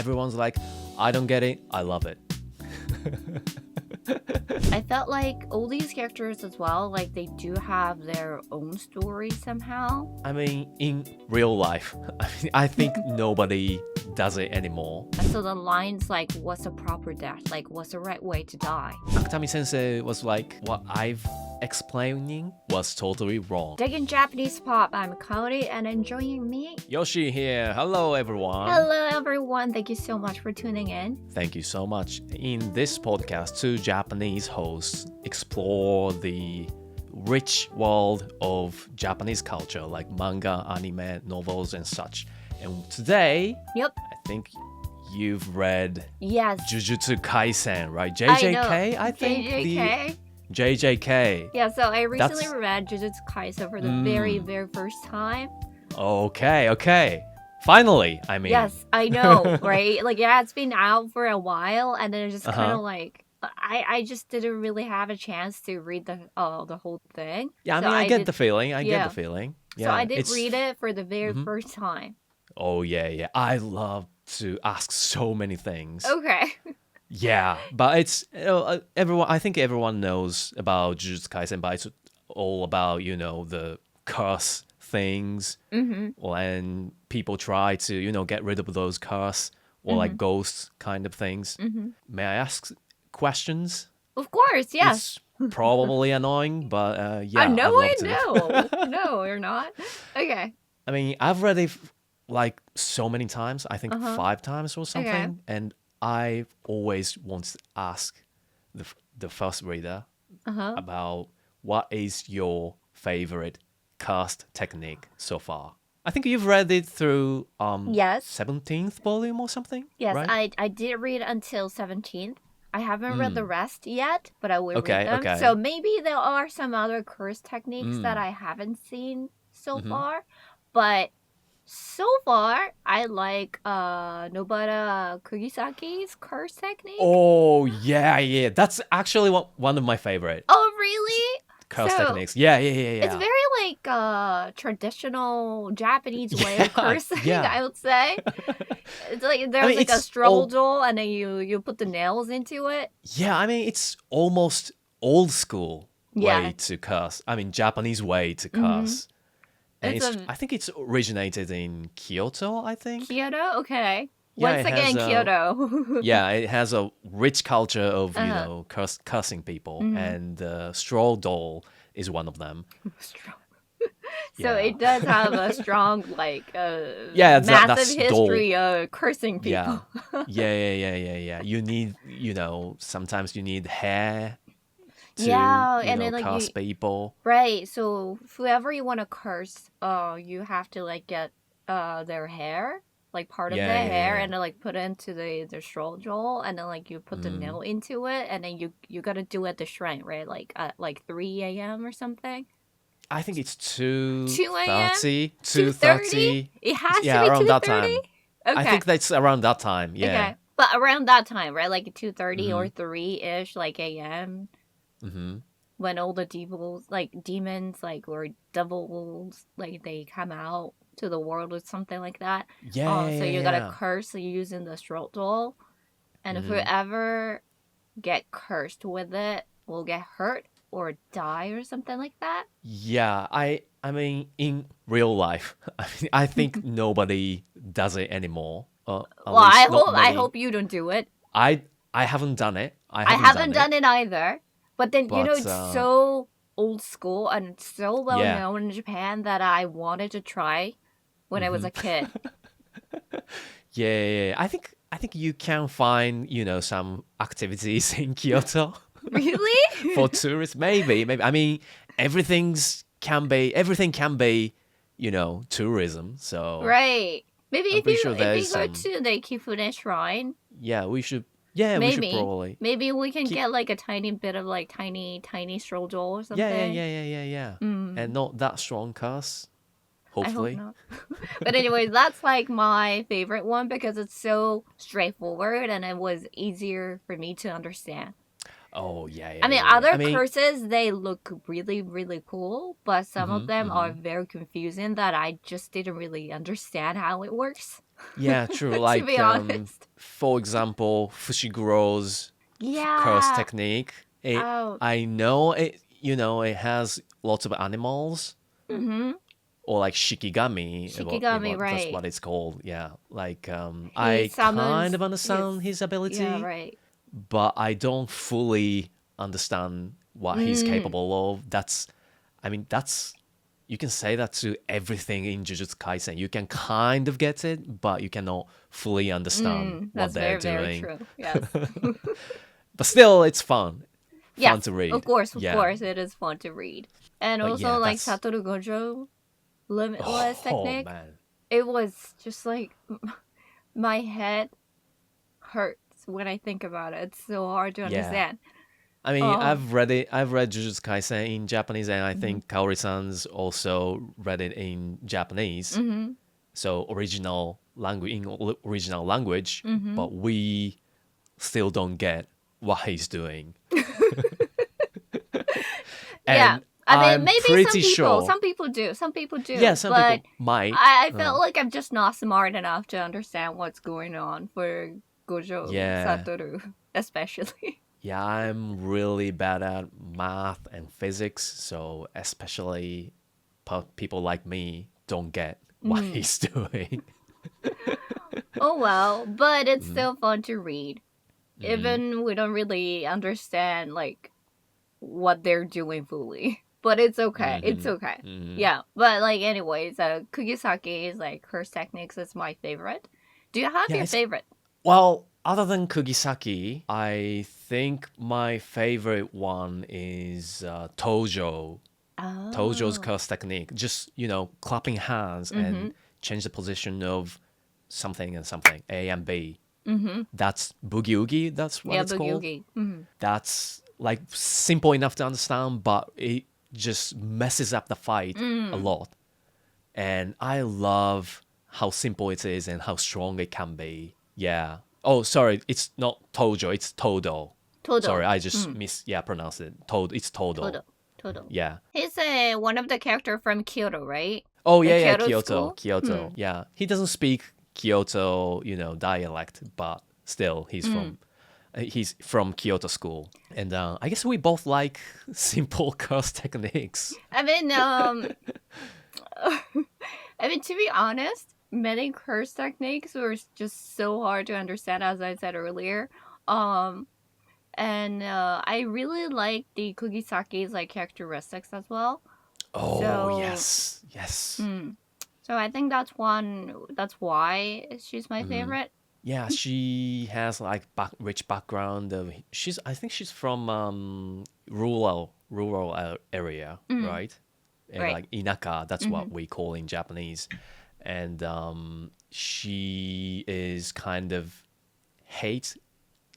everyone's like, I don't get it, I love it. I felt like all these characters as well, like they do have their own story somehow. I mean, in real life, I think nobody does it anymore. So the lines like, what's a proper death? Like, what's the right way to die? Akutami sensei was like, what I've explaining was totally wrong. Digging Japanese pop, I'm Kaori and enjoying me. Yoshi here. Hello, everyone. Hello, everyone. Thank you so much for tuning in. Thank you so much. In this podcast, two Japanese hosts explore the rich world of Japanese culture, like manga, anime, novels, and such. And today, Yep. I think you've read Yes. Jujutsu Kaisen, right? JJK, I think. JJK. JJK. Yeah, so I recently read Jujutsu Kaisen for the very, very first time. Okay. Finally, I mean. Yes, I know, right? Like, yeah, it's been out for a while, and then it's just kind of like, I just didn't really have a chance to read the whole thing. Yeah, I So mean, I get did- the feeling. I get yeah. the feeling. So Yeah, I did it's- read it for the very first time. Oh, yeah. I love to ask so many things. Okay. Yeah, but it's everyone. I think everyone knows about Jujutsu Kaisen, but it's all about the curse things, and people try to get rid of those curse or like ghosts kind of things. May I ask questions? Of course, yes. It's probably annoying, but yeah. I'd No, love I to. know. No, you're not. Okay. I mean, I've read it like so many times. I think 5 times or something, Okay. and I always want to ask the first reader about what is your favorite cast technique so far. I think you've read it through Yes. 17th volume or something. Yes, right? I did read until 17th. I haven't read the rest yet, but I will Okay, read them. okay. So maybe there are some other curse techniques that I haven't seen so far. But so far, I like Nobara Kugisaki's curse technique. Oh yeah. That's actually one of my favorite Oh, really? curse So, techniques. Yeah. It's very like traditional Japanese way of cursing, yeah. I would say. It's like there's mean, like a it's stroll doll and then you put the nails into it. Yeah, I mean, it's almost old school Yeah. way to curse. I mean, Japanese way to curse. And It's I think it's originated in Kyoto, I think. Kyoto? Okay. Yeah, Once it has again, a- Kyoto. Yeah, it has a rich culture of, cursing people. And Straw Doll is one of them. Strong. Yeah. So it does have a strong, like, Yeah, massive that's doll. history of cursing people. Yeah. You need, sometimes you need hair to, Yeah, and then, like, curse people. Right. So whoever you want to curse, you have to like get their hair, like part of Yeah, their yeah, hair, yeah. and then like put it into the stroll joel, and then like you put the nail into it, and then you gotta do it at the shrine, right? Like at like 3 a.m. or something. I think it's 2:30. 2:30? It has Yeah, to be around that 2:30. time. Okay. I think that's around that time. Yeah. Okay. But around that time, right? Like 2:30 or 3-ish, like a.m. Mm-hmm. when all the demons, or devils, like they come out to the world or something like that. Yeah. So you gotta curse using the stroll doll, and whoever get cursed with it will get hurt or die or something like that. Yeah. I mean, in real life, I think nobody does it anymore. At Well, I least not hope I many. hope you don't do it. I haven't done it. I haven't done it either. But then But, it's so old school and it's so well Yeah. known in Japan that I wanted to try when I was a kid. Yeah. I think you can find some activities in Kyoto Really? for tourists. Maybe. I mean, everything can be tourism. So Right. Maybe I'm if pretty you sure if there's you go to the Kifune Shrine, yeah, we should. Yeah, we should maybe probably. maybe we can get like a tiny bit of like tiny stroll joel or something. Yeah. And not that strong curse. I hope Hopefully. not. But anyways, that's like my favorite one because it's so straightforward and it was easier for me to understand. Oh yeah. I mean, yeah. other I mean, curses, they look really, really cool, but some of them are very confusing that I just didn't really understand how it works. yeah, true. To Like be honest. for example, Fushiguro's curse Yeah. technique. Oh. I know it. It has lots of animals, Mm-hmm. or like shikigami. Shikigami, That's right. what it's called. Yeah, like He I kind summons of understand his yeah, ability, right. but I don't fully understand what he's Mm. capable of. That's you can say that to everything in Jujutsu Kaisen. You can kind of get it, but you cannot fully understand what That's they're very, very doing. true. Yes. But still, it's fun Yes, to of read. course, of Yeah, course, it is fun to read. And but also yeah, like that's Satoru Gojo limitless oh technique. man, It was just like my head hurts when I think about it. It's so hard to yeah. understand. I mean, Oh. I've read Jujutsu Kaisen in Japanese, and I Mhm. think Kaori-san's also read it in Japanese. Mhm. So original language, Mhm. but we still don't get what he's doing. Yeah. And I mean, I'm maybe pretty sure, some people do, yeah, do, some but people might. I felt like I'm just not smart enough to understand what's going on for Gojo Yeah, Satoru, especially. yeah, I'm really bad at math and physics, so especially people like me don't get what Mm. he's doing. Oh well, but it's Mhm, still fun to read. mhm, Even we don't really understand like what they're doing fully. But it's okay. It's mhm, okay. mhm. Yeah. But like anyways, Kugisaki is like her techniques is my favorite. Do you have Yeah, your it's favorite? well, other than Kugisaki, I think my favorite one is Tojo. Tojo's Oh. curse technique. Just, clapping hands Mm-hmm. and change the position of something and something, A and B. Mm-hmm. That's Boogie Oogie, that's what Yeah, it's Boogie called. Oogie. Mm-hmm. That's like simple enough to understand, but it just messes up the fight a Mm. lot. And I love how simple it is and how strong it can be. Yeah. Oh, sorry, it's not Tojo, it's Todo. Sorry, Todo. I just Mm. pronounced it. It's Todo. Todo. Todo. Yeah. He's one of the character from Kyoto, right? Oh The yeah, yeah, Kyoto Kyoto, school. Kyoto. Mm. Yeah, he doesn't speak Kyoto, dialect, but still, Mm. he's from Kyoto school, and I guess we both like simple curse techniques. I mean, I mean, to be honest, many curse techniques were just so hard to understand, as I said earlier. Um, and I really like the Kugisaki's like characteristics as well. Oh So, yes, yes. mm, so I think that's one. That's why she's my Hmm. favorite. Yeah, she has like rich background. I think she's from rural area, Mm, right? right. Like inaka, that's Mm-hmm. what we call in Japanese. And she is kind of hates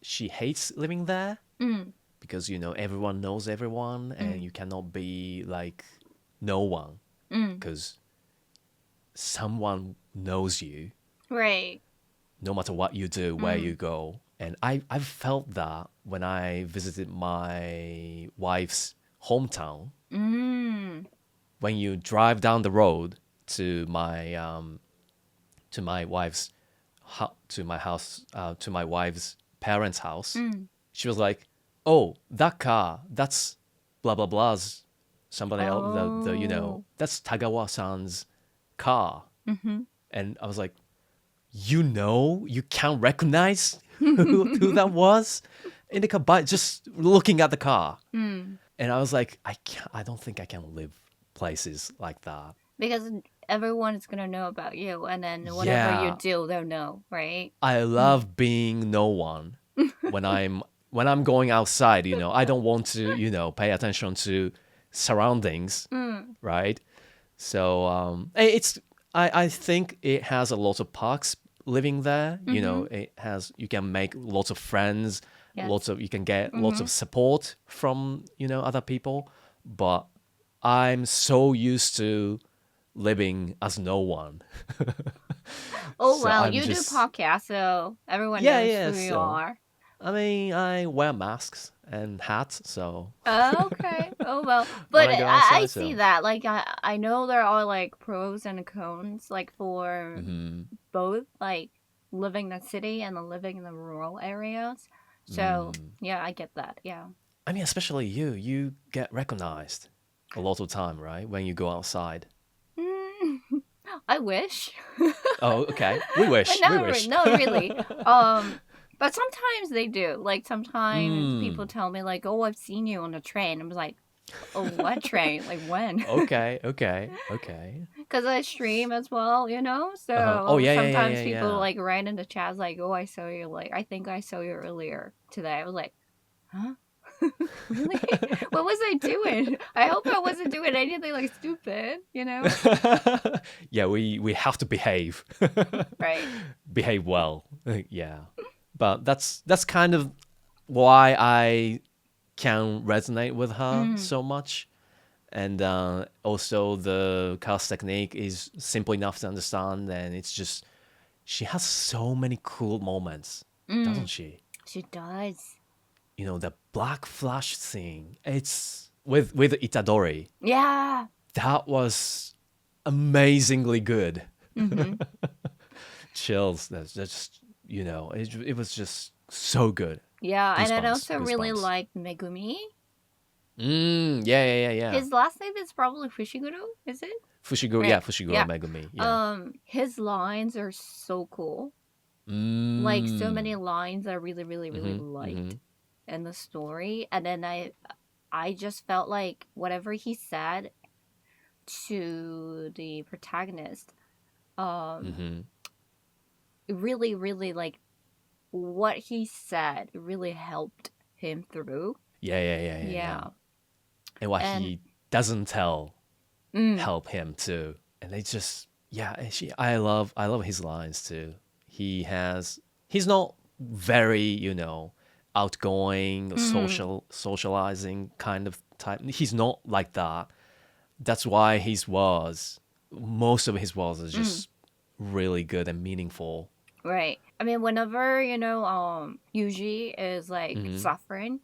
she hates living there Mm, because everyone knows everyone and mm, you cannot be like no one mm. because someone knows you Right. no matter what you do, where Mm, you go. And I've felt that when I visited my wife's hometown. mm. When you drive down the road to my wife's to my house to my wife's parents' house, Mm. she was like, "Oh, that car, that's blah blah blah's somebody else. The Oh. that's Tagawa-san's car." Mm-hmm. And I was like, you can't recognize who that was in the car by just looking at the car. Mm. And I was like, I don't think I can live places like that. Because everyone is gonna know about you, and then whatever you Yeah, do, they'll know, right? I Mm. love being no one when I'm going outside. I don't want to pay attention to surroundings, Mm. right? So I think it has a lot of perks living there. Mm-hmm. You can make lots of friends, Yes. you can get lots Mm-hmm. of support from other people. But I'm so used to living as no one. Oh So well, I'm you do just podcasts, so everyone yeah, knows yeah. who you So are. I mean, I wear masks and hats, so Okay. Oh well, when but I go I outside, see so that. Like I know there are like pros and cons like for hmm both. Like living in the city and then living in the rural areas. So Mm. yeah, I get that. Yeah. I mean, especially you get recognized a lot of time, right? When you go outside. Mm, I wish. Oh, okay. We But wish. We not, wish. not really. But sometimes they do. Like sometimes people Mm. tell me like, "Oh, I've seen you on the train." I'm like, "Oh, what train? Like when?" Okay. Okay. Okay. Because I stream as well, you know. Oh So yeah, yeah, yeah, sometimes yeah, people yeah. like write in the chats like, "Oh, I saw you. Like I think I saw you earlier today." I was like, "Huh? Really? What was I doing? I hope I wasn't doing anything like stupid, you know?" Yeah, we have to behave. Right. Behave well. Yeah. But that's kind of why I can resonate with her Mm, so much. And also the cast technique is simple enough to understand, and it's just she has so many cool moments, doesn't mm. she? She does. You know, the black flash scene. It's with Itadori. Yeah. That was amazingly good. Mm-hmm. Chills. That's just it was just so good. Yeah, and I Goosebumps. also really Goosebumps. liked Megumi. Yeah, yeah, yeah, yeah. His last name is probably Fushiguro, is it? Fushiguro, yeah, Right. Fushiguro Yeah. Megumi, yeah. His lines are so cool. Like so many Mm. lines I really, really, really Mhm. liked Mhm. in the story. And then I just felt like whatever he said to the protagonist, um, Mhm. really, really like what he said really helped him through. Yeah, yeah, yeah, yeah, yeah. Yeah. And what And he doesn't tell mm, help him too. And they just yeah, I love his lines too. He's not very, outgoing, mm, socializing kind of type. He's not like that. That's why most of his words is mm. just really good and meaningful. Right. I mean, whenever, Yuji is like Mhm. suffering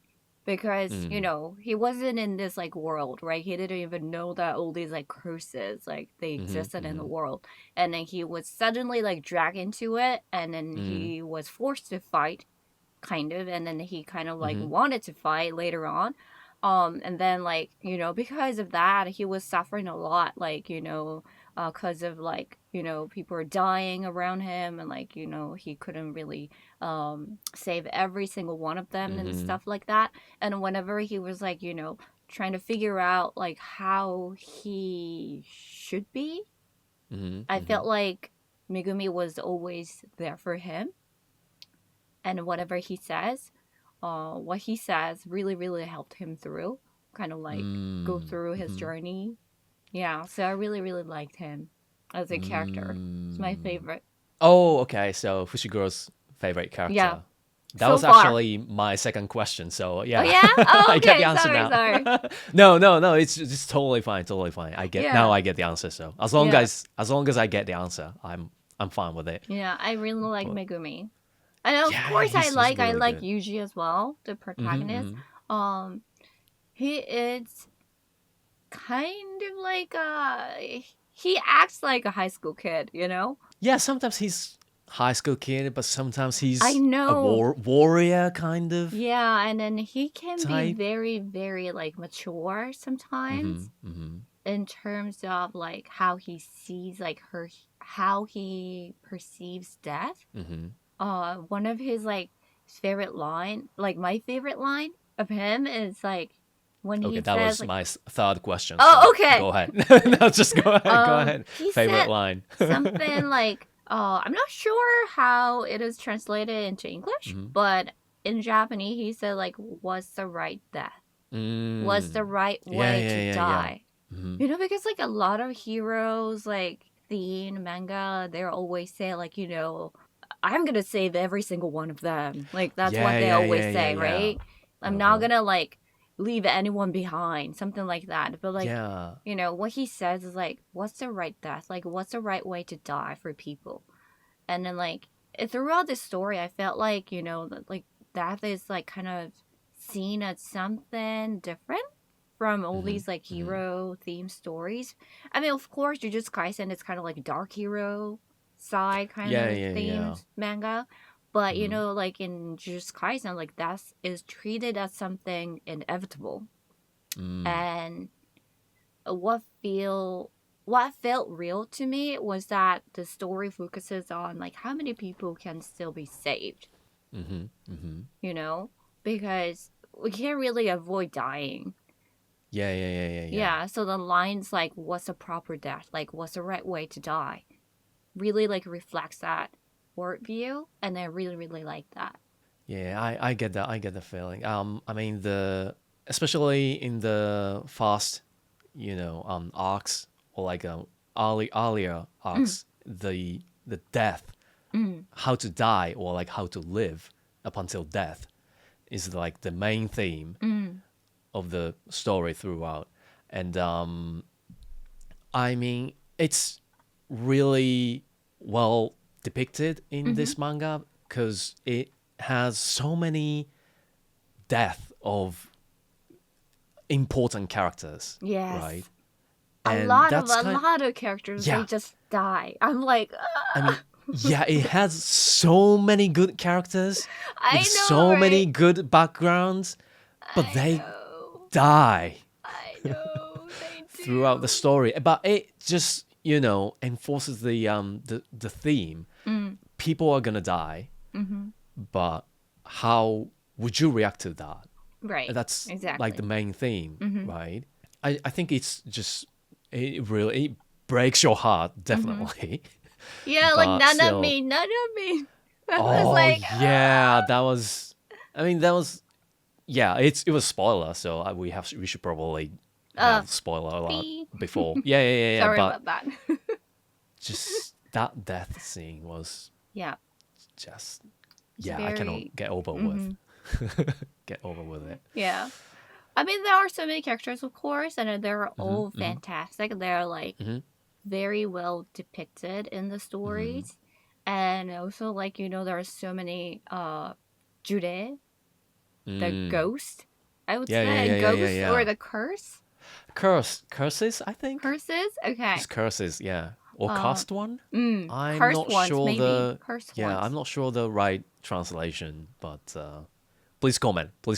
because, Mm. he wasn't in this like world, right? He didn't even know that all these like curses, like they Mhm. existed in the Mhm. world. And then he was suddenly like dragged into it and then Mhm. he was forced to fight, kind of, and then he kind of like Mhm. wanted to fight later on. And then like, because of that, he was suffering a lot, like, because of like people are dying around him and like he couldn't really save every single one of them and Mhm. stuff like that. And whenever he was like trying to figure out like how he should be, Mhm. I felt Mhm. like Megumi was always there for him. And whatever he says, what he says really really helped him through, kind of like go Mm. through his Mhm. journey. Yeah, so I really really liked him as a character. It's my Mm. favorite. Oh, okay. So Fushiguro's favorite Yeah, character. That so was far. actually my second question. So Oh yeah, yeah. Oh I get the okay. answer Sorry. now. Sorry. No, no, no. It's totally fine. Totally fine. I get now. Yeah. I get the answer. So Yeah. as long as I get the answer, I'm fine with it. Yeah. I really like But Megumi, and of yeah, course he's I really like good. Yuji as well, the protagonist. Mm-hmm. Um, he is kind of like he acts like a high school kid, you know? Yeah, sometimes he's high school kid, but sometimes I he's a know. warrior kind of Yeah, and then he can be type. very, very like mature Mm-hmm. sometimes Mm-hmm. in terms of like how he sees like how he perceives death. Mm-hmm. One of his like favorite line, like my favorite line of him is like when Okay, he that says was like, my third question. "Oh, So okay." go ahead. No, just go ahead. Go ahead. He Favorite said line. something like, I'm not sure how it is translated into English, Hmm. but in Japanese, he said, like, what's the right death? What's the Mm. right Yeah, way yeah, to yeah, yeah. die? Hmm. Because, like, a lot of heroes, like, in manga, they're always say, like, I'm gonna save every single one of them. Like, that's what Yeah, they yeah, always yeah, yeah, say, yeah. right? I'm not Uh-huh. gonna, like, leave anyone behind, something like that. But, like, Yeah. what he says is, like, what's the right death? Like, what's the right way to die for people? And then, like, throughout the story, I felt like, that, like, death is, like, kind of seen as something different from all Hmm. these like Hmm. hero themed stories. I mean, of course, Jujutsu Kaisen is kind of like dark hero. sci kind Yeah, of yeah, yeah. themed manga. But Hmm. like in Jujutsu Kaisen, like that is treated as something inevitable. Mm. And what feel what felt real to me was that the story focuses on like how many people can still be saved, Mm-hmm. Mm-hmm. you know? Because we can't really avoid dying. Yeah, yeah, yeah, yeah, yeah. Yeah, so the lines like what's a proper death, like what's the right way to die, really like reflects that worldview, and I really really like that. Yeah, I get that. I get the feeling. I mean especially in the fast, arcs or like earlier Mm, arcs, the death, mm, how to die or like how to live up until death is like the main theme mm, of the story throughout. And I mean, it's really well depicted in mm-hmm. this manga because it has so many death of important characters, right? Yes, And that's a kind lot of characters they yeah, just die. I'm like, I mean, yeah, it has so many good characters with I know, so many right? good backgrounds, but I they know, die I know, they throughout the do. story. But it just, enforces the theme. Mm, People are gonna die, mm-hmm. but how would you react to that? Right, That's like the exactly. main theme, Mm-hmm. right? I think it's just it breaks your heart Mm-hmm. definitely, Yeah, like but none of still. me, none of me. I was Oh like, yeah, that was. I mean, that was. Yeah, it was spoiler, so we should probably uh, have spoiler alert beep. before. Yeah, yeah, yeah, yeah. Sorry But about that. just that death scene was Yeah, just it's yeah. I cannot very. get over with. Mm-hmm. Get over with it. Yeah. I mean, there are so many characters, of course, and they're Hmm. all Hmm. fantastic. They're like Hmm. very well depicted in the Hmm. stories, and also like there are so many Jude, the Mm. ghost. I would Yeah, yeah, say yeah, yeah, yeah, ghost or yeah. the curse. Curses, I think. Curses. Okay. It's curses, yeah. Or Uh, cast one? I'm cursed not ones sure maybe. the Cursed yeah, I'm ones. not sure the right translation, but please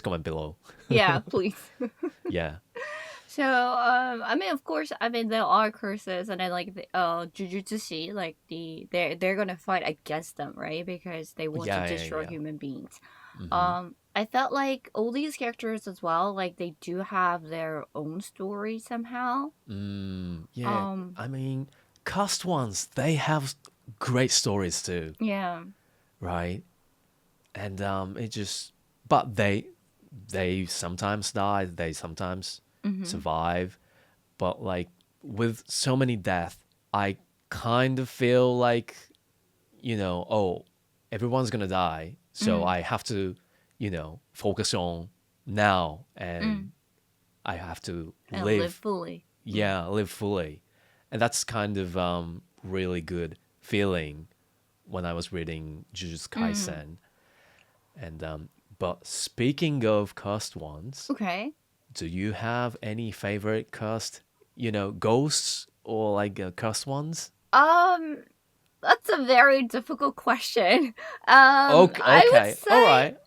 comment below. Yeah, please. Yeah. So, I mean, of course, I mean there are curses, and then like the Jujutsu, like they're gonna fight against them, right? Because they want to Yeah, yeah, destroy yeah. human beings. Mm-hmm. I felt like all these characters as well, like they do have their own story somehow. Yeah. Um, I mean, cast ones, they have great stories too, yeah. right? And it just but they sometimes die, they sometimes Mm-hmm. survive, but like with so many death, I kind of feel like, oh, everyone's gonna die, so Mm. I have to, focus on now, Mm. and I have to And live live, fully. Mm. yeah, live fully, and that's kind of really good feeling when I was reading Jujutsu Mm. Kaisen, and but speaking of cursed ones, Okay. do you have any favorite cursed, ghosts or like cursed ones? Um, that's a very difficult question. Okay, I would okay, all say right.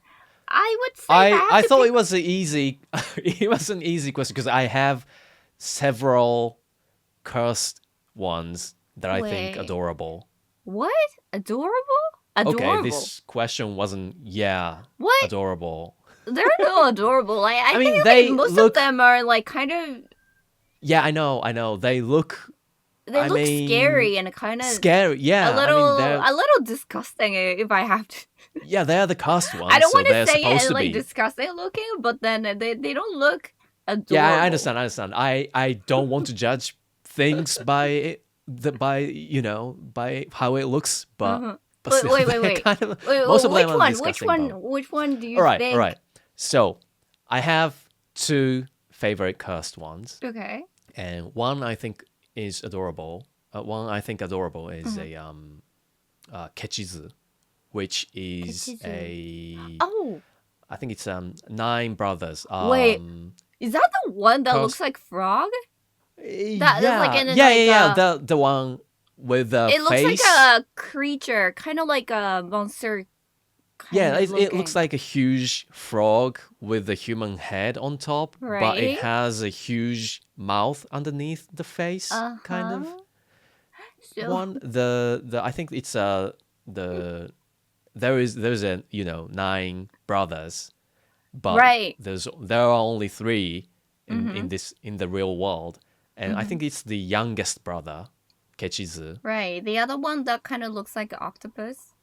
if I have I to thought pick. it was an easy it was an easy question because I have several cursed ones that I think Wait, adorable. what? Adorable? Okay, Adorable. this question wasn't yeah, What? adorable. They're no adorable. I I mean, think they like most of look them are like kind of yeah, I know. They look they I look mean scary and kind of scary. Yeah, I mean they're a little disgusting if I have to. yeah, they're the cursed I ones, don't so want to they're say supposed it to like be. disgusting looking, but then they don't look Yeah, I adorable. understand. I understand. I don't want to judge things by by how it looks, Uh-huh. but But still wait, wait, they're wait. kind of Wait, most of them which are one? Which disgusting. But one? Which one do all you right, all think? right. So I have two favorite cursed ones, Okay. and one I think is adorable. One I think adorable is Mm-hmm. a Kechizu, which is Kichizu. a Oh, I think it's nine brothers. wait. Is that the one that looks Cursed. like frog? That's like Yeah, in yeah, yeah, like yeah. The one with a It looks face. like a creature, kind of like a monster. Yeah, it looks like a huge frog with a human head on top, but it right. has a huge mouth underneath the face, kind of So one. The I think it's the there's a 9 brothers, but right. there are only 3 Mm-hmm. in the real world, and I Mm-hmm. think it's the youngest brother, Kechizu. Right. The other one that kind of looks like an octopus.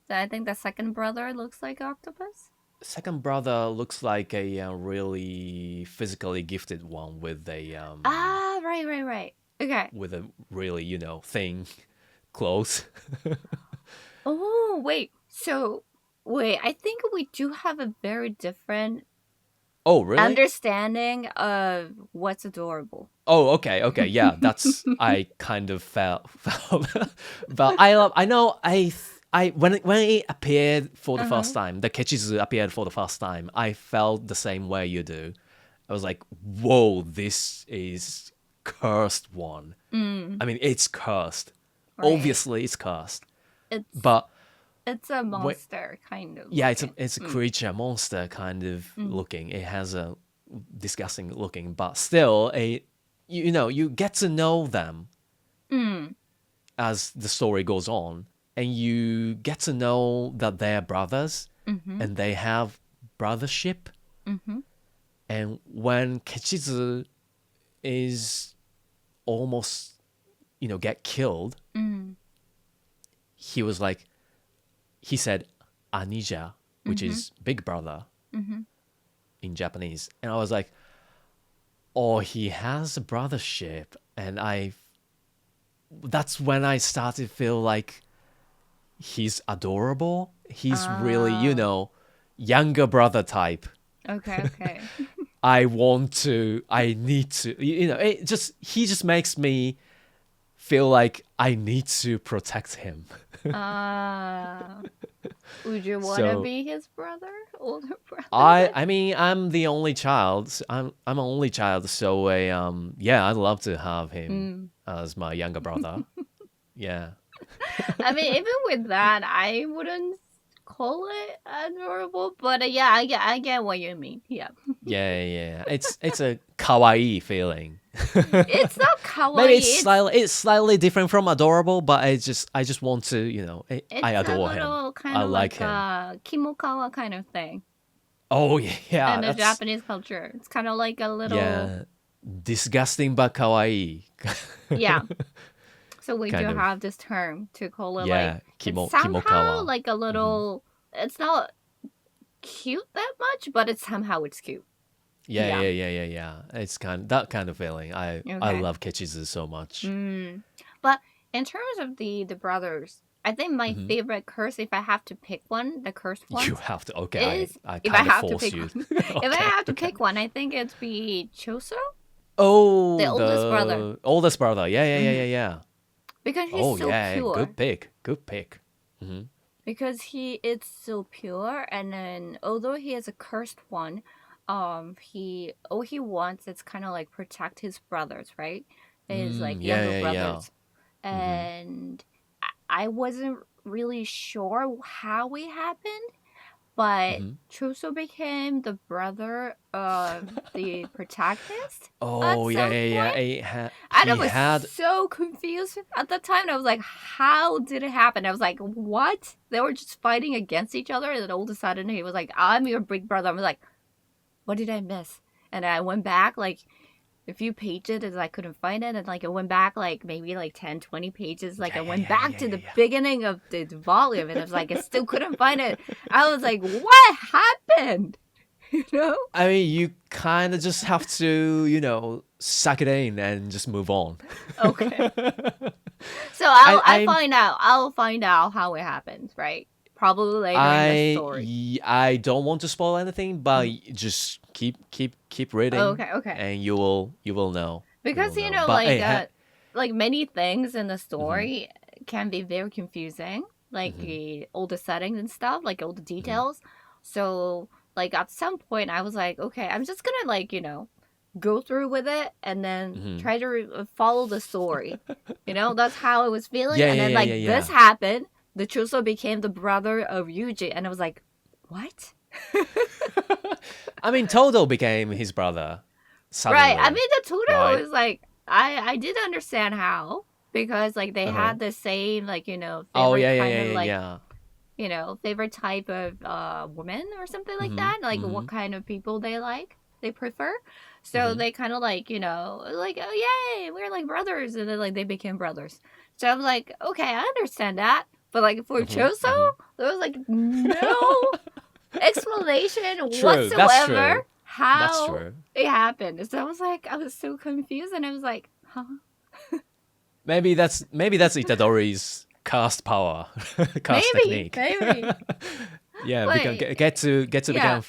So I think the second brother looks like an octopus. Second brother looks like a really physically gifted one with a Right. Okay. with a really thin clothes. Oh, wait. So, wait, I think we do have a very different Oh, really? understanding of what's adorable. Oh, okay, yeah. That's I kind of felt, but I know when it appeared for the Uh-huh. first time, the Kechizu appeared for the first time. I felt the same way you do. I was like, whoa, this is cursed one. I mean, it's cursed. Right. Obviously, it's cursed. It's But it's a monster kind of yeah, looking. it's a creature, monster kind of Mm. looking. It has a disgusting looking, but still you get to know them Mm. as the story goes on, and you get to know that they're brothers Mm-hmm. and they have brothership. Mm-hmm. And when Kechizu is almost get killed, Mm. he said Anija, which Mm-hmm. is big brother Mm-hmm. in Japanese. And I was like, oh, he has a brothership. And that's when I started to feel like he's adorable. He's really, younger brother type. Okay. I need to, he just makes me feel like I need to protect him. Would you want to So be his brother? Older brother? I mean, I'm the only child. I'm an only child, so yeah, I'd love to have him as my younger brother. Yeah. I mean, even with that, I wouldn't call it adorable, but yeah, I get what you mean. Yeah, Yeah. It's a kawaii feeling. it's not Maybe kawaii. it's slightly different from adorable, but I just want to, I It's a adore him. little kind I of like like him. a kimokawa kind of thing Oh yeah, in the that's Japanese culture. It's kind of like a little yeah, disgusting but kawaii. yeah. So we do Kind of. have this term to call it like Yeah, it's somehow kimokawa. like a little. It's not cute that much, but it's somehow it's cute. Yeah. It's that kind of feeling. I Okay. love Kechizu so much. But in terms of the brothers, I think my favorite curse, if I have to pick one, the cursed one, You have to. Okay, is I if I kind of have to force pick you. one. If I Okay, have to okay. pick one, I think it'd be Choso, Oh, the oldest brother, oldest brother. Yeah. because he's Oh so yeah, pure. good pick. Because he is so pure, and then although he is a cursed one, he all he wants is kind of like protect his brothers, right? His like younger Yeah. brothers, and I wasn't really sure how it happened, but Chuso became the brother of the protagonist at Oh some yeah. point. And I He was had. so confused at the time. And I was like, how did it happen? I was like, what? They were just fighting against each other. And then all of a sudden he was like, I'm your big brother. I was like, what did I miss? And I went back like a few pages and I couldn't find it. And like I went back like maybe like 10, 20 pages. Like I went back to the beginning of the volume and I was like, I still couldn't find it. I was like, what happened? You know? I mean, you kind of just have to, suck it in and just move on. Okay. So I'm I'll find out how it happens, right? Probably later in the story. I don't want to spoil anything, but just keep reading, Okay. and you will know. Because You will know. But hey, like many things in the story can be very confusing, like all the settings and stuff, like all the details. So like at some point I was like, okay, I'm just gonna like go through with it and then Mm-hmm. try to follow the story. That's how I was feeling. Yeah, And yeah, then yeah, yeah, this yeah. happened. The Chuso became the brother of Yuji, and I was like, what? I mean, Todo became his brother Right. I suddenly, mean, the Totoro right? is like, I did understand how, because like they Uh-huh. had the same like Oh, favorite yeah, yeah, kind yeah, of yeah, like yeah. favorite type of woman or something like Mm-hmm. that, like Mm-hmm. what kind of people they prefer. So Mm-hmm. they kind of like like, oh yay, we're like brothers, and then like they became brothers. So I'm like, okay, I understand that, but like for Mm-hmm. Choso, Mm-hmm. there was like no explanation True. That's whatsoever true. That's how true. it happened. So I was so confused, and I was like, huh? Maybe that's Itadori's cast power, cast Maybe, technique. maybe, Yeah, but get to yeah. become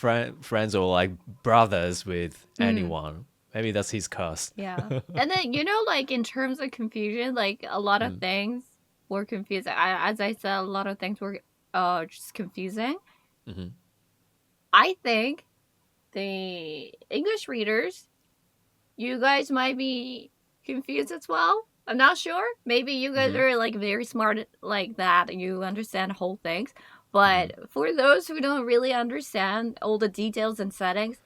friends or like brothers with Mm. anyone. Maybe that's his curse. Yeah. And then, like in terms of confusion, like a lot of Mm, things were confusing. As I said, a lot of things were just confusing. mhm, I think the English readers, you guys might be confused as well. I'm not sure. Maybe you guys mhm, are like very smart like that and you understand whole things. mhm. But for those who don't really understand all the details and settings,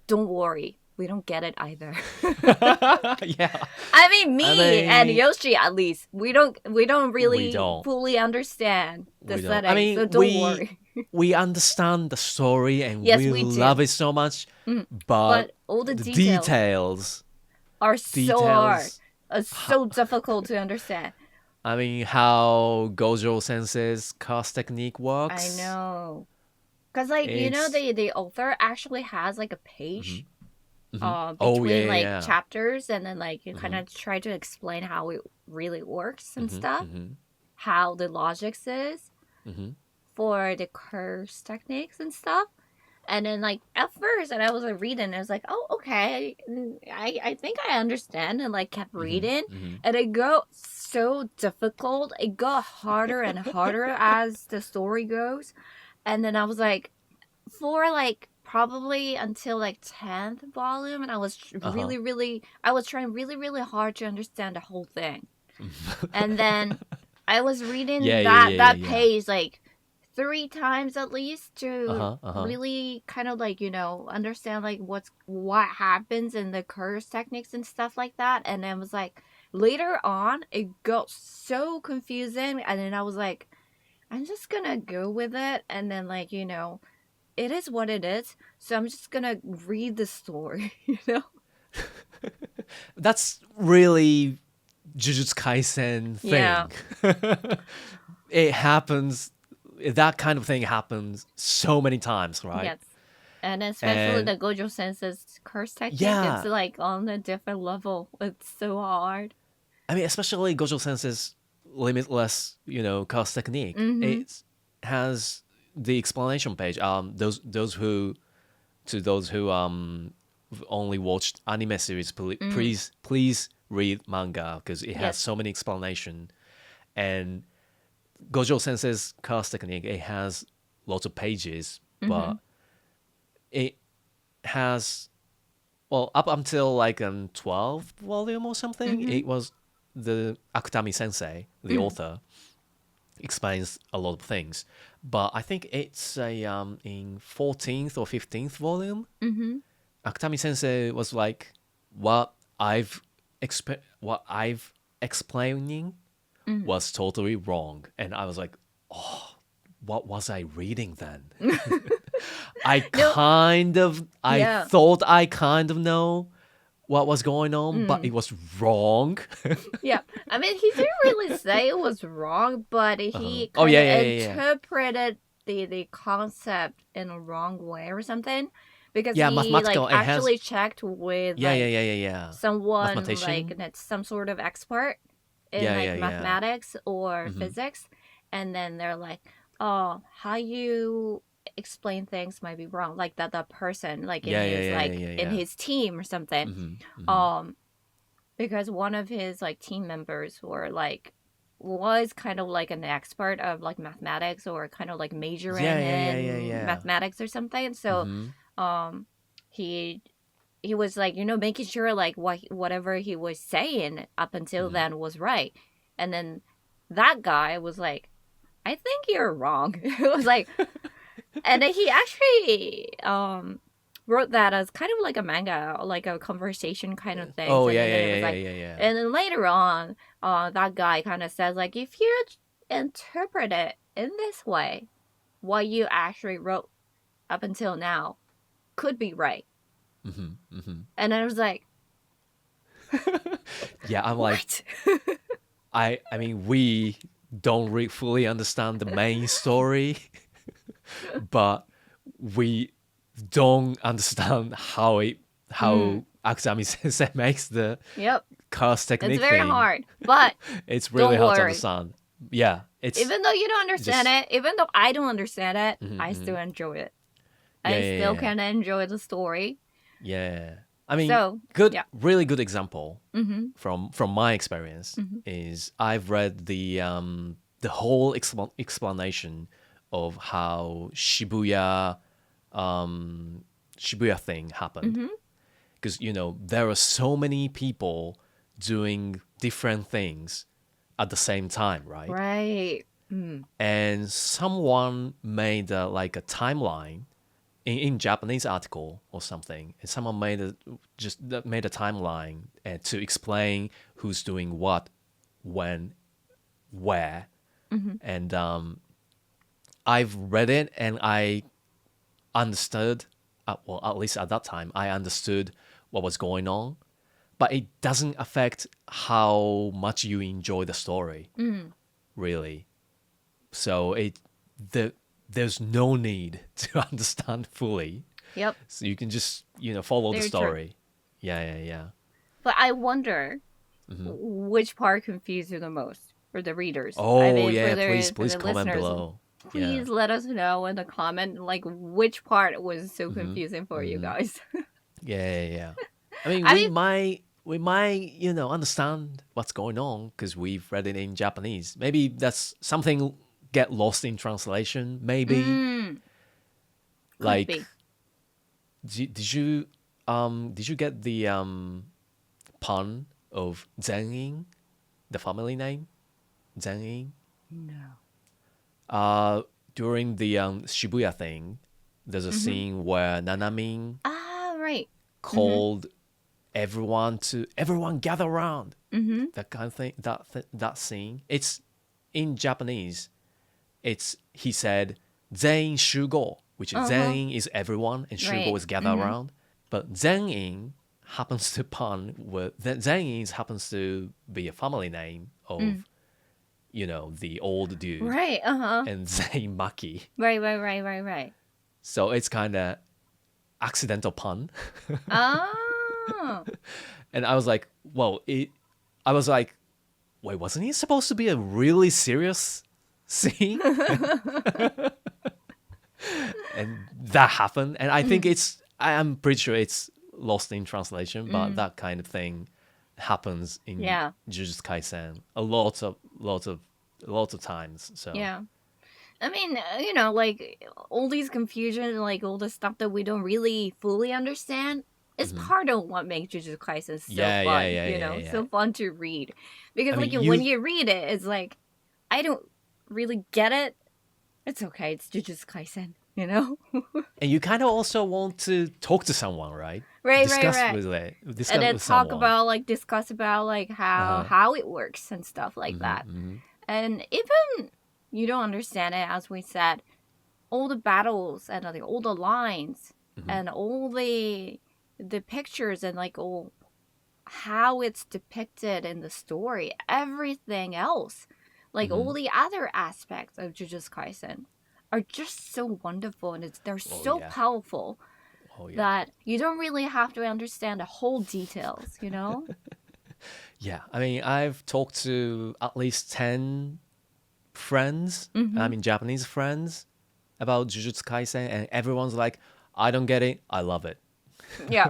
don't worry. We don't get it either. Yeah, I mean, I me and mean, Yoshi at least, we don't we really don't, fully understand the we don't. I settings, mean, so don't worry. we understand the story and Yes, we we love do. it so much, Mm. but But all the the details details, are so hard, details. so difficult to understand. I mean, how Gojo Sensei's cast technique I works. know, cause like It's. the author actually has like a Mhm, page mhm. Oh, yeah, between yeah, like yeah. chapters, and then like you kind Mhm, of try to explain how it really works and mhm, stuff, mhm, how the logics is mhm, for the curse techniques and stuff. And then like at first, and I was like reading, I was like, oh okay, I think I understand, and like kept mhm, reading, mhm. and it got so difficult. It got harder and harder as the story goes, and then I was like, for like probably until like 10th volume, and I was Uh-huh. I was trying really really hard to understand the whole thing, and then I was Yeah, reading yeah, yeah, yeah, that yeah. page like 3 times at least to Uh-huh, uh-huh. really kind of like understand like what happens in the curse techniques and stuff like that. And then was like later on it got so confusing, and then I was like, I'm just gonna go with it, and then like it is what it is, so I'm just gonna read the story. That's really Jujutsu Kaisen Yeah. thing. It happens. That kind of thing happens so many times, right? Yes. And especially And the Gojo Sensei's curse technique, it's yeah, like on a different level. It's so hard. I mean, especially Gojo Sensei's limitless, cast technique. Mm-hmm. It has the explanation page. Those who only watched anime series, Mm. please read manga because it has Yes. so many explanation. And Gojo Sensei's cast technique, it has lots of pages, Mm-hmm. but it has, well, up until like 12th volume or something, Mm-hmm. it was the Akutami Sensei, the Mm. author, explains a lot of things. But I think it's in 14th or 15th volume, Mm-hmm. Akutami Sensei was like, what I've explaining Mm. was totally wrong. And I was like, oh, what was I reading then? No. I Yeah. thought I kind of know what was going on, but Mm. it was wrong. Yeah. I mean, he didn't really say it was wrong, but Uh-huh. he Oh, kind yeah, of yeah, yeah, yeah. interpreted the concept in a wrong way or something, because Yeah, he like mathematical, it has, actually checked with yeah, yeah, like yeah, yeah, yeah. someone like Mathematician? that's some sort of expert in Yeah, like yeah, yeah. mathematics or Mm-hmm. physics, and then they're like, oh, how you explain things might be wrong, like that person like Yeah, yeah, yeah, yeah, yeah, in yeah. his team or something. Mm-hmm. Mm-hmm. um because one of his like team members was kind of like an expert of like mathematics, or kind of like Yeah, majoring yeah, yeah, yeah, in yeah. mathematics or something. So Mm-hmm. um he he was like, making sure like whatever he was saying up until then was right. And then that guy was like, I think you're wrong. It was like, and then he actually wrote that as kind of like a manga, like a conversation kind of thing. Oh And yeah, then yeah, it yeah, was yeah, like, yeah, yeah. and then later on, that guy kind of says like, if you interpret it in this way, what you actually wrote up until now could be right. And I was like, Yeah, I'm like, what? I mean, we don't fully understand the main story, but we don't understand how Akutami Sensei makes the Yep. curse technique It's very thing. hard, but It's really don't hard to worry. understand. Yeah, it's Even though you don't understand just- it, even though I don't understand it, I still enjoy it. I Yeah, still yeah. can enjoy the story. Yeah. I mean, So, good, yeah. really good example Mm-hmm. from my experience is I've read the whole explanation of how Shibuya thing happened. Because there are so many people doing different things at the same time, right? Right. Mm. And someone made like a timeline in Japanese article or something, and someone made a timeline to explain who's doing what, when, where, and I've read it and I understood. Well, at least at that time, I understood what was going on, but it doesn't affect how much you enjoy the story, really. So there's no need to understand fully. Yep. So you can just, follow the Very story. true. Yeah. But I wonder which part confused you the most for the readers. Oh, I mean, yeah, for please the comment listeners, below. please let us know in the comment, like, which part was so confusing for you guys. Yeah. I mean, I we mean- might, understand what's going on because we've read it in Japanese. Maybe that's something get lost in translation, maybe. Could Like, be. did you get the pun of Zenin, the family name? Zenin? No. During the Shibuya thing, there's a scene where Nanamin Ah, right. called everyone gather around. Mm-hmm. That kind of thing. That scene. It's in Japanese. He said Zen Shugo, which is Zen is everyone and Shugo is gather around. But Zenin happens to pun with Zenin happens to be a family name of the old dude. Right. And Zen Maki. Right. So it's kind of accidental pun. Oh. And I was like, wait, wasn't he supposed to be a really serious scene? And that happened. And I think I'm pretty sure it's lost in translation, but that kind of thing happens in Jujutsu Kaisen a lot of times. So Yeah. I mean, like all these confusion, like all the stuff that we don't really fully understand, is part of what makes Jujutsu Kaisen so fun. Yeah. So fun to read, because I mean, when you read it, it's like I don't really get it. It's okay. It's Jujutsu Kaisen, And you kind of also want to talk to someone, right? Right. Discuss and then discuss about like how it works and stuff like that. And even you don't understand it, as we said, all the battles and all the lines and all the pictures and like all how it's depicted in the story, everything else, like all the other aspects of Jujutsu Kaisen are just so wonderful, and they're so powerful that you don't really have to understand the whole details, Yeah, I mean, I've talked to at least 10 friends, I mean Japanese friends, about Jujutsu Kaisen, and everyone's like, I don't get it, I love it. Yeah.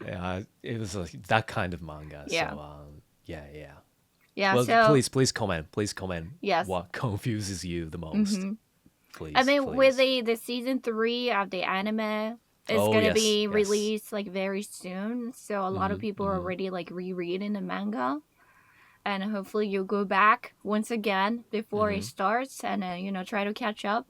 Yeah, it was like that kind of manga. Yeah. So yeah. Yeah. Well, So please comment. Yes. What confuses you the most? Please. I mean, please. with the season 3 of the anime, is Oh gonna yes, be yes. released like very soon. So a lot of people are already like rereading the manga. And hopefully you'll go back once again before it starts and try to catch up.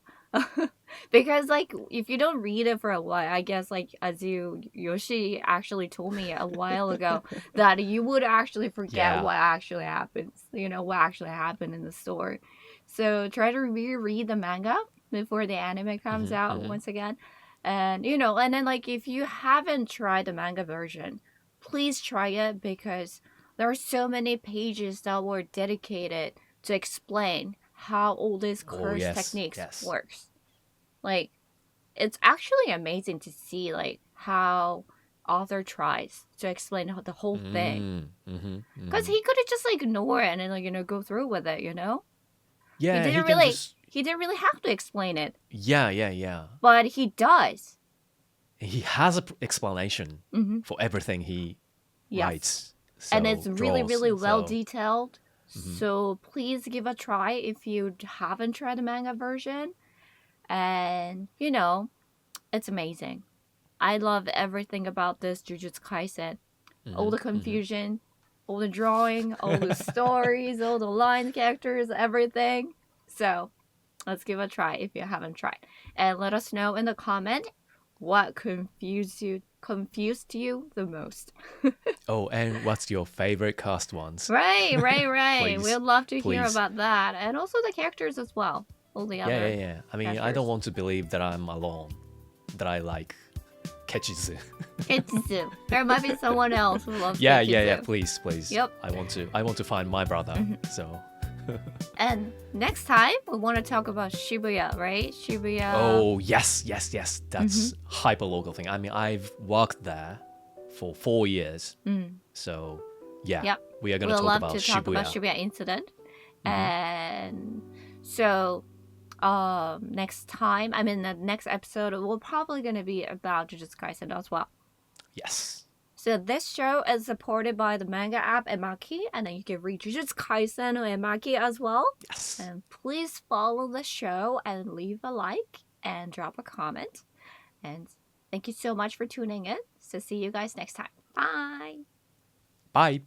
Because like if you don't read it for a while, I guess like as Yoshi actually told me a while ago that you would actually forget Yeah. what actually happens, what actually happened in the story. So try to reread the manga before the anime comes out once again. And and then like if you haven't tried the manga version, please try it because there are so many pages that were dedicated to explain how all these Oh curse yes, techniques yes. works. Like it's actually amazing to see like how author tries to explain the whole thing. Because he could have just like ignore it and then like go through with it. He Yeah, he didn't can really just. he didn't really have to explain it, Yeah, yeah, yeah. but he does. He has an explanation Mm-hmm. for everything he Yes. writes, And it's so really, draws. really well So detailed. So please give a try if you haven't tried the manga version. And it's amazing. I love everything about this Jujutsu Kaisen. All the confusion, all the drawing, all the stories, all the line characters, everything. So let's give it a try if you haven't tried. And let us know in the comment what confused you the most. oh, and what's your favorite cast ones? Right, right, right. We'd Please, love to hear please. about that. And also the characters as well. All the Yeah, yeah, other yeah. I mean, I characters. don't want to believe that I'm alone. That I like Kechizu. Ketsuzu. There might be someone else who loves Yeah, yeah, yeah. Ketsuzu. Please, please. Yep. I want to find my brother. So. And next time we want to talk about Shibuya, right? Shibuya. Oh yes, yes, yes. That's hyper local thing. I mean, I've worked there for 4 years. So yeah, Yep. we are gonna We'll talk love about to talk about Shibuya. Shibuya incident. And so next time, I mean the next episode will probably gonna be about Jujutsu Kaisen as well. Yes. So this show is supported by the manga app Emaki, and then you can read Jujutsu Kaisen on Emaki as well. Yes. And please follow the show and leave a like and drop a comment. And thank you so much for tuning in. So see you guys next time. Bye. Bye.